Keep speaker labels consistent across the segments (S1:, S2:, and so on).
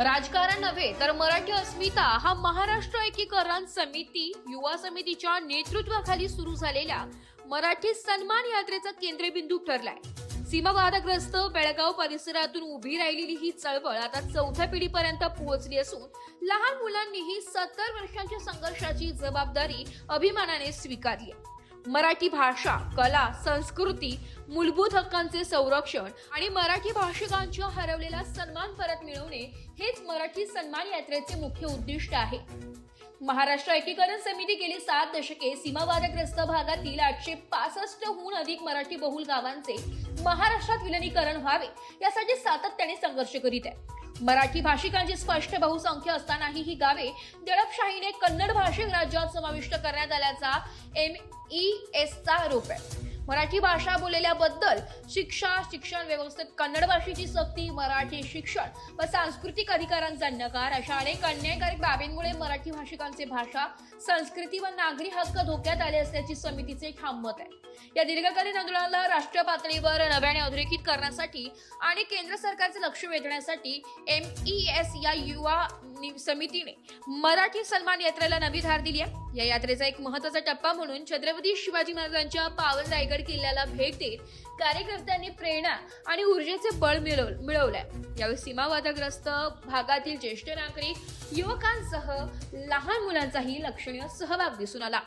S1: राजकारण नव्हे तर मराठी अस्मिता हा महाराष्ट्र एकीकरण समिती युवा समितीच्या नेतृत्वाखाली सुरू झालेल्या मराठी सन्मान यात्रेचा केंद्रबिंदू ठरलाय। सीमावादग्रस्त बेळगाव परिसरातून उभी राहिलेली ही चळवळ आता चौथ्या पिढीपर्यंत पोहोचली असून लहान मुलांनीही 70 वर्षांच्या संघर्षाची जबाबदारी अभिमानाने स्वीकारली आहे। मराठी भाषा, कला, संस्कृती, मूलभूत हक्कांचे संरक्षण आणि मराठी भाषिकांचा हरवलेला सन्मान परत मिळवणे हेच मराठी सन्मान यात्रेचे मुख्य उद्दिष्ट आहे। महाराष्ट्र एकीकरण समिती गेली 7 दशके सीमावादग्रस्त भागातील 865हून अधिक मराठी बहुल गावांचे महाराष्ट्रात विलीनीकरण व्हावे यासाठी सातत्याने संघर्ष करीत आहे। मराठी भाषिकांची स्पष्ट बहुसंख्य असतानाही ही गावे दडपशाहीने कन्नड भाषिक राज्यात समाविष्ट करण्यात आल्याचा MESचा आरोप आहे। मराठी भाषा बोललेल्याबद्दल शिक्षण व्यवस्थेत कन्नड भाषेची सक्ती, मराठी शिक्षण व सांस्कृतिक अधिकारांचा नकार अशा अनेक अन्यायकारक बाबींमुळे मराठी भाषिकांचे भाषा, संस्कृती व नागरी हक्क धोक्यात आले असल्याची समितीचे ठाम मत आहे। या दीर्घकालीन आंदोलनाला राष्ट्रीय पातळीवर नव्याने अधोरेखित करण्यासाठी आणि केंद्र सरकारचे लक्ष वेधण्यासाठी MES या युवा समितीने मराठी सन्मान यात्रेला नवी धार दिली आहे। या यात्रेचा एक महत्त्वाचा टप्पा म्हणून छत्रपती शिवाजी महाराजांच्या पावन रायगड किल्ल्याला भेट देत कार्यकर्त्यांनी प्रेरणा आणि ऊर्जेचे बळ मिळवलंय। यावेळी सीमावादग्रस्त भागातील ज्येष्ठ नागरिक, युवकांसह लहान मुलांचाही लक्षणीय सहभाग दिसून आला।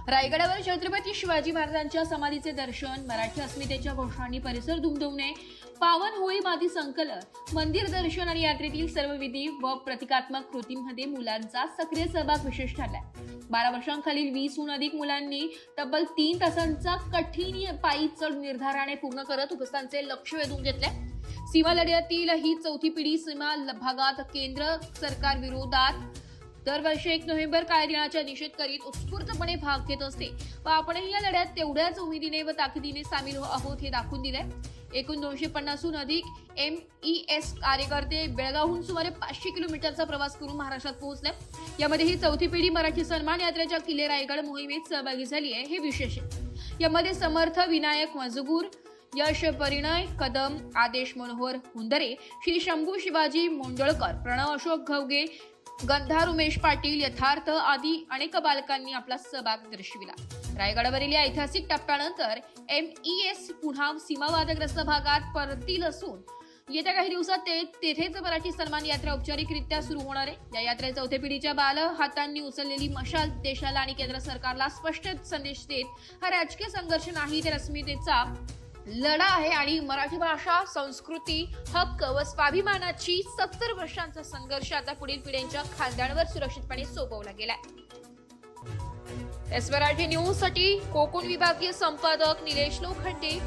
S1: रायगडावर छत्रपती शिवाजी महाराजांच्या समाधीचे दर्शन, मराठी अस्मितेच्या घोषणांनी परिसर दुमदुमणे, पावन होळी माती संकलन, मंदिर दर्शन आणि यात्रेतील सर्व विधी व प्रतिकात्मक कृतींमध्ये मुलांचा सक्रिय सहभाग विशेष ठरलाय। 12 वर्षांखालील 20हून अधिक मुलांनी तब्बल 3 तासांचा कठीण पायी चढ निर्धाराने पूर्ण करत उपस्थितांचे लक्ष वेधून घेतले। सीमा लढ्यातील ही चौथी पिढी सीमा भागात केंद्र सरकार विरोधात दरवर्षी 1 नोव्हेंबर काळ्या दिनाचा निषेध करीत उत्स्फूर्तपणे भाग घेत असते व आपणही या लढ्यात तेवढ्याच उमेदीने व ताकदीने सामील आहोत हे दाखवून दिले। एकूण 250हून अधिक MES कार्यकर्ते बेळगावहून सुमारे 500 किलोमीटरचा प्रवास करून महाराष्ट्रात पोहोचले। यामध्ये ही चौथी पिढी मराठी सन्मान यात्रेच्या किल्ले रायगड मोहिमेत सहभागी झाली आहे हे विशेष आहे। यामध्ये समर्थ विनायक मजगूर, यश परिणय कदम, आदेश मनोहर हुंदरे, श्री शंभू शिवाजी मोंडळकर, प्रणव अशोक घवगे, गंधार उमेश पाटील, यथार्थ आदी अनेक बालकांनी आपला सहभाग दर्शविला। रायगडावरील या ऐतिहासिक टप्प्यानंतर MES पुन्हा सीमावादग्रस्त भागात परतील असून येत्या काही दिवसात तेथेच मराठी सन्मान यात्रा औपचारिकरित्या सुरू होणार आहे। या यात्रेत चौथ्या पिढीच्या बाल हातांनी उचललेली मशाल देशाला आणि केंद्र सरकारला स्पष्ट संदेश देत हा राजकीय संघर्ष नाही तर अस्मितेचा लढा आहे आणि मराठी भाषा, संस्कृती, हक्क व स्वाभिमानाची 70 वर्षांचा संघर्ष आता पुढील पिढ्यांच्या खांद्यांवर सुरक्षितपणे सोपवला गेलाय। एस मराठी न्यूज साठी कोकण विभागीय संपादक निलेश लोखंडे,